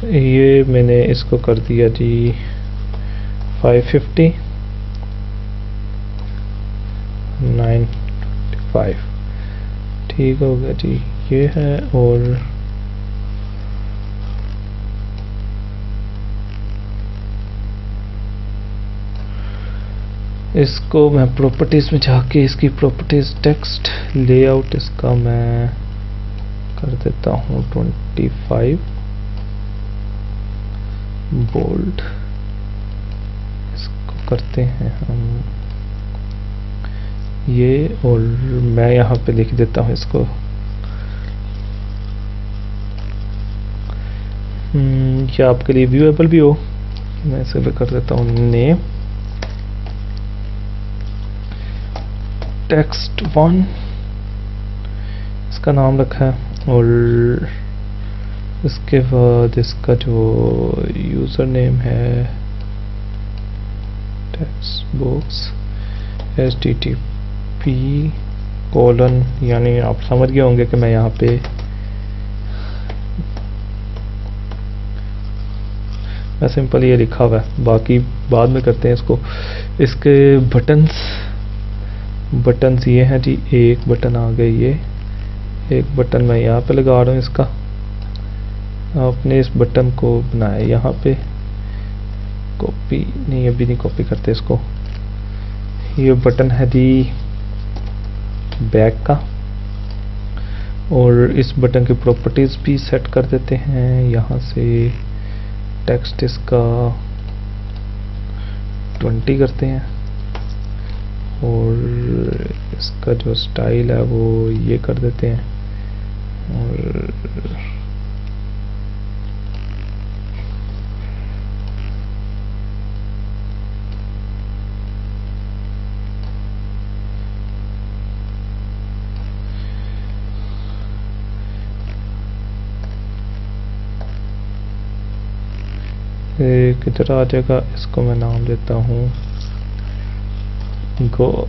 ये मैंने इसको कर दिया जी 550 925, ठीक हो गया जी। ये है। और इसको मैं प्रॉपर्टीज़ में जाके इसकी प्रॉपर्टीज़ टेक्स्ट लेआउट इसका मैं कर देता हूँ 25 बोल्ड। इसको करते हैं हम ये, और मैं यहाँ पे लिख देता हूँ इसको ये आपके लिए व्यूएबल भी हो। मैं इसे भी कर देता हूँ नेम text1, इसका नाम रखा है। और इसके बाद इसका जो यूज़र नेम है टेक्स्ट बॉक्स http:, यानी आप समझ गए होंगे कि मैं यहाँ पे मैं सिंपल ये लिखा हुआ है, बाकी बाद में करते हैं इसको। इसके बटन्स ये हैं जी। एक बटन आ गए, ये एक बटन मैं यहाँ पे लगा रहा हूँ इसका। आपने इस बटन को बनाया यहाँ पे, कॉपी नहीं, अभी नहीं कॉपी करते इसको। ये बटन है जी बैक का, और इस बटन की प्रॉपर्टीज़ भी सेट कर देते हैं यहाँ से। टेक्स्ट इसका 20 करते हैं और इसका जो स्टाइल है वो ये कर देते हैं। और किधर आ जाएगा, इसको मैं नाम देता हूँ गो,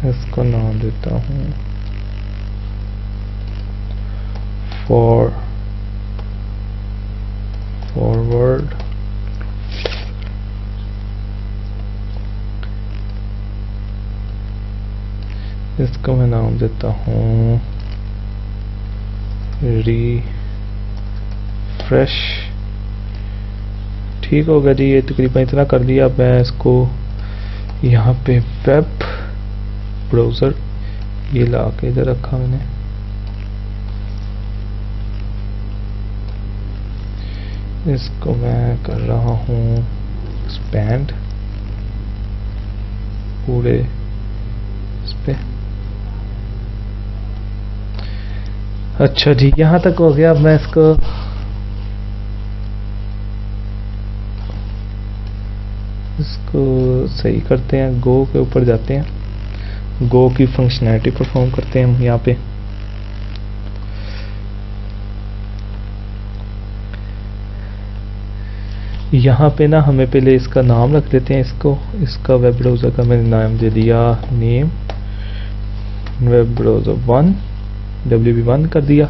इसको नाम देता हूँ फॉरवर्ड इसको मैं नाम देता हूँ रिफ्रेश। ठीक होगा जी, ये तकरीबन इतना कर दिया। अब मैं इसको यहाँ पे वेब ब्राउज़र ये ला के इधर रखा मैंने। इसको मैं कर रहा हूँ एक्सपैंड पूरे इस पे। अच्छा जी, यहाँ तक हो गया। अब मैं इसको सही करते हैं। गो के ऊपर जाते हैं, गो की फंक्शनैलिटी परफॉर्म करते हैं हम यहाँ पे। यहाँ पे ना हमें पहले इसका नाम रख देते हैं। इसका वेब ब्राउज़र का मैंने नाम दे दिया, नेम वेब ब्राउज़र 1 WB1 कर दिया।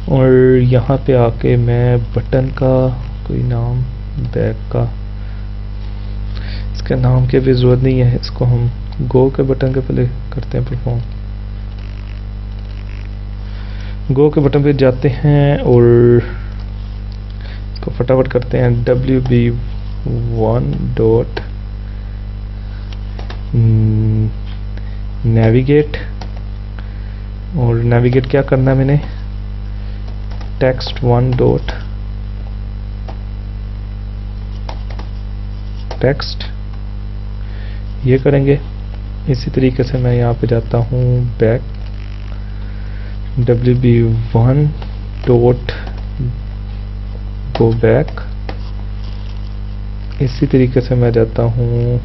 और यहाँ पे आके मैं बटन का कोई नाम, बैक का, इसका नाम की भी ज़रूरत नहीं है। इसको हम गो के बटन के पहले करते हैं परफॉर्म। गो के बटन पे जाते हैं और इसको फटाफट करते हैं WB1 डॉट नेविगेट। और नेविगेट क्या करना है मैंने, text1 डॉट टेक्स्ट ये करेंगे। इसी तरीके से मैं यहाँ पे जाता हूँ back, WB1 dot go back. इसी तरीके से मैं जाता हूँ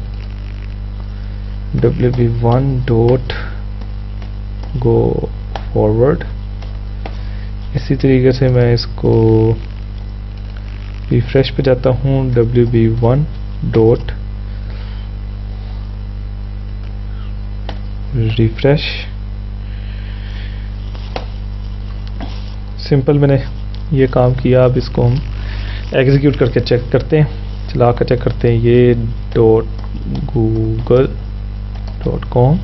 WB1 डॉट गो फॉरवर्ड। इसी तरीके से मैं इसको रिफ्रेश पे जाता हूँ, WB1 डॉट रिफ्रेश। सिंपल मैंने ये काम किया। अब इसको हम एग्जीक्यूट करके चेक करते हैं, चला कर चेक करते हैं। ये .google.com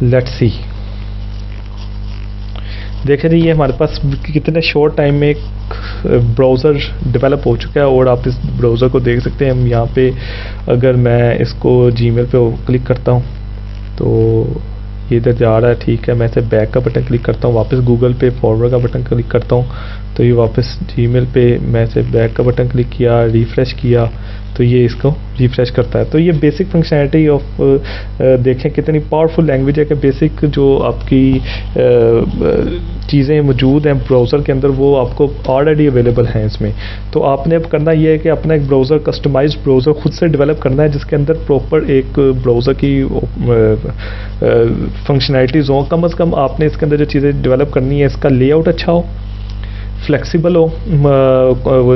लेट्स सी। देखें जी, ये हमारे पास कितने शॉर्ट टाइम में एक ब्राउज़र डेवलप हो चुका है। और आप इस ब्राउज़र को देख सकते हैं। हम यहाँ पे अगर मैं इसको जीमेल पे क्लिक करता हूँ तो ये इधर जा रहा है, ठीक है। मैं इसे बैक का बटन क्लिक करता हूँ, वापस गूगल पे फॉरवर्ड का बटन क्लिक करता हूँ तो ये वापस जीमेल पे मैं इसे बैक का बटन क्लिक किया, रिफ्रेश किया तो ये इसको रिफ्रेश करता है। तो ये बेसिक फंक्शनैलिटी ऑफ देखें कितनी पावरफुल लैंग्वेज है कि बेसिक जो आपकी चीज़ें मौजूद हैं ब्राउज़र के अंदर वो आपको ऑलरेडी अवेलेबल हैं इसमें। तो आपने अब करना ये है कि अपना एक ब्राउज़र, कस्टमाइज्ड ब्राउज़र खुद से डेवलप करना है जिसके अंदर प्रॉपर एक ब्राउज़र की फंक्शनैलिटीज़ हों। कम से कम आपने इसके अंदर जो चीज़ें डेवलप करनी है, इसका लेआउट अच्छा हो, फ्लेक्सिबल हो,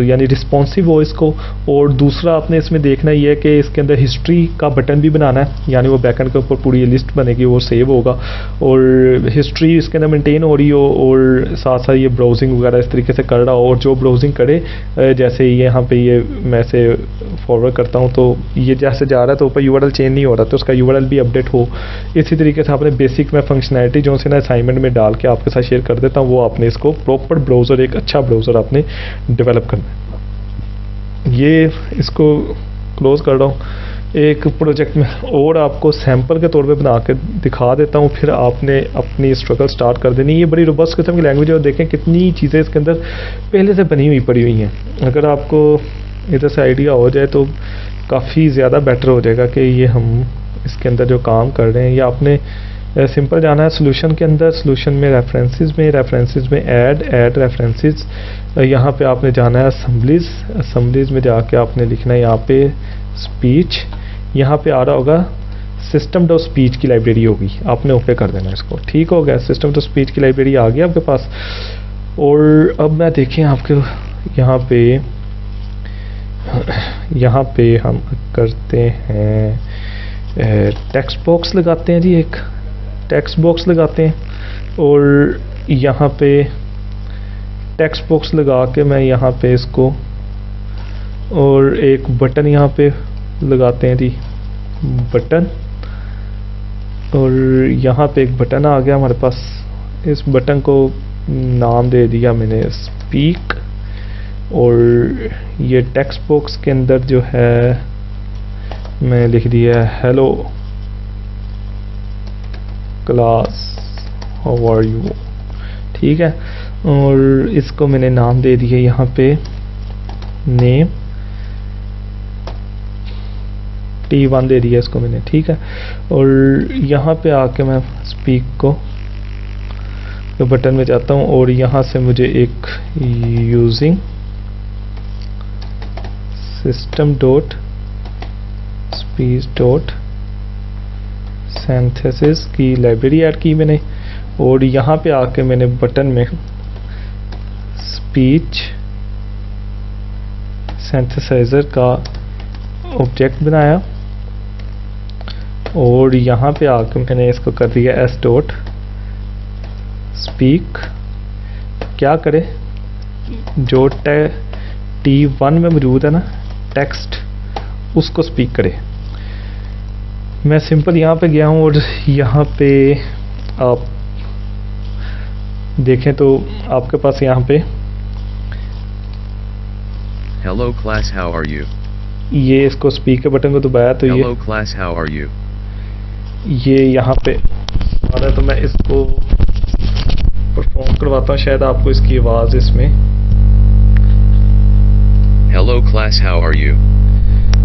यानी रिस्पॉन्सिव हो इसको। और दूसरा आपने इसमें देखना ये है कि इसके अंदर हिस्ट्री का बटन भी बनाना है, यानी वो बैकएंड के ऊपर पूरी लिस्ट बनेगी, वो सेव होगा और हिस्ट्री इसके अंदर मेंटेन हो रही हो और साथ साथ ये ब्राउजिंग वगैरह इस तरीके से कर रहा हो। और जो ब्राउजिंग करे, जैसे यहाँ पे ये मैं से फॉरवर्ड करता हूँ तो ये जैसे जा रहा है तो ऊपर URL चेंज नहीं हो रहा तो उसका URL भी अपडेट हो। इसी तरीके से आपने बेसिक में फंक्शनैलिटी जो से ना असाइनमेंट में डाल के आपके साथ शेयर कर देता हूँ, वो आपने इसको प्रॉपर ब्राउज़र, एक अच्छा ब्राउज़र आपने डेवलप करना है। ये इसको क्लोज कर रहा हूँ। एक प्रोजेक्ट में और आपको सैंपल के तौर पे बना के दिखा देता हूँ, फिर आपने अपनी स्ट्रगल स्टार्ट कर देनी। ये बड़ी रोबस्ट किस्म की लैंग्वेज है और देखें कितनी चीज़ें इसके अंदर पहले से बनी हुई पड़ी हुई हैं। अगर आपको इधर से आइडिया हो जाए तो काफ़ी ज़्यादा बेटर हो जाएगा कि ये हम इसके अंदर जो काम कर रहे हैं। या आपने सिंपल जाना है सोल्यूशन के अंदर, सोल्यूशन में रेफरेंसेस में ऐड रेफरेंसेस। यहाँ पे आपने जाना है असम्बलीज में जाके आपने लिखना है यहाँ पे स्पीच। यहाँ पे आ रहा होगा सिस्टम डॉट स्पीच की लाइब्रेरी होगी, आपने ओके कर देना इसको। ठीक हो गया, सिस्टम डॉट स्पीच की लाइब्रेरी आ गई आपके पास। और अब मैं देखें आपके यहाँ पे हम करते हैं टेक्स्ट बॉक्स लगाते हैं जी, एक टेक्स्ट बॉक्स लगाते हैं और यहाँ पे टेक्स्ट बॉक्स लगा के मैं यहाँ पे इसको, और एक बटन यहाँ पे लगाते हैं जी, बटन, और यहाँ पे एक बटन आ गया हमारे पास। इस बटन को नाम दे दिया मैंने स्पीक, और ये टेक्स्ट बॉक्स के अंदर जो है मैं लिख दिया hello class how are you, ठीक है। और इसको मैंने नाम दे दिया यहाँ पे नेम, T1 दे दिया इसको मैंने, ठीक है। और यहाँ पे आके मैं स्पीक को तो बटन में जाता हूँ, और यहाँ से मुझे एक using system dot speech dot synthesis की लाइब्रेरी ऐड की मैंने, और यहाँ पे आके मैंने बटन में स्पीच सिंथेसाइजर का ऑब्जेक्ट बनाया, और यहाँ पे आके मैंने इसको कर दिया एस डॉट स्पीक। क्या करे, जो T1 में मौजूद है ना टेक्स्ट, उसको स्पीक करे। मैं सिंपल यहाँ पे गया हूँ, और यहाँ पे आप देखें तो आपके पास यहाँ पे Hello class, how are you? ये इसको स्पीक के बटन को दबाया तो Hello class, how are you? ये यहाँ पे आ रहा है, तो मैं इसको परफॉर्म करवाता हूँ, शायद आपको इसकी आवाज़ इसमें। Hello class, how are you?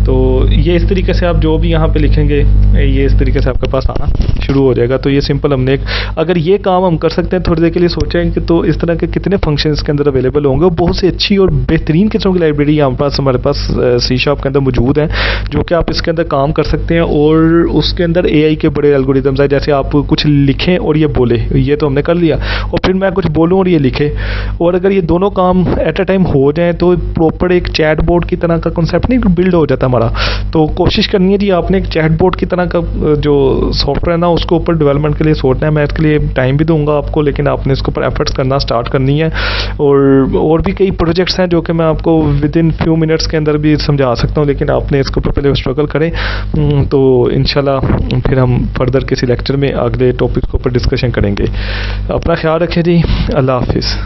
तो ये इस तरीके से आप जो भी यहाँ पे लिखेंगे ये इस तरीके से आपके पास आना शुरू हो जाएगा। तो ये सिंपल हमने एक, अगर ये काम हम कर सकते हैं थोड़ी देर के लिए सोचेंगे तो इस तरह के कितने फंक्शन इसके अंदर अवेलेबल होंगे। और बहुत सी अच्छी और बेहतरीन किस्म की लाइब्रेरी हमारे पास सी शार्प के अंदर मौजूद है, जो कि आप इसके अंदर काम कर सकते हैं। और उसके अंदर AI के बड़े एल्गोरिदम्स हैं, जैसे आप कुछ लिखें और ये बोले, ये तो हमने कर लिया, और फिर मैं कुछ बोलूँ और ये लिखे। और अगर ये दोनों काम एट अ टाइम हो जाए तो प्रॉपर एक चैट बोर्ड की तरह का कॉन्सेप्ट नहीं बिल्ड हो जाता हमारा। तो कोशिश करनी है जी आपने एक चैट बोर्ड की तरह का जो सॉफ्टवेयर ना उसको ऊपर डेवलपमेंट के लिए सोचना है। मैं इसके लिए टाइम भी दूंगा आपको, लेकिन आपने इसके ऊपर एफर्ट्स करना स्टार्ट करनी है। और भी कई प्रोजेक्ट्स हैं जो कि मैं आपको विद इन फ्यू मिनट्स के अंदर भी समझा सकता हूँ, लेकिन आपने इसके ऊपर पहले स्ट्रगल करें। तो इंशाल्लाह फिर हम फर्दर किसी लेक्चर में अगले टॉपिक के ऊपर डिस्कशन करेंगे। अपना ख्याल रखें जी, अल्लाह हाफिज़।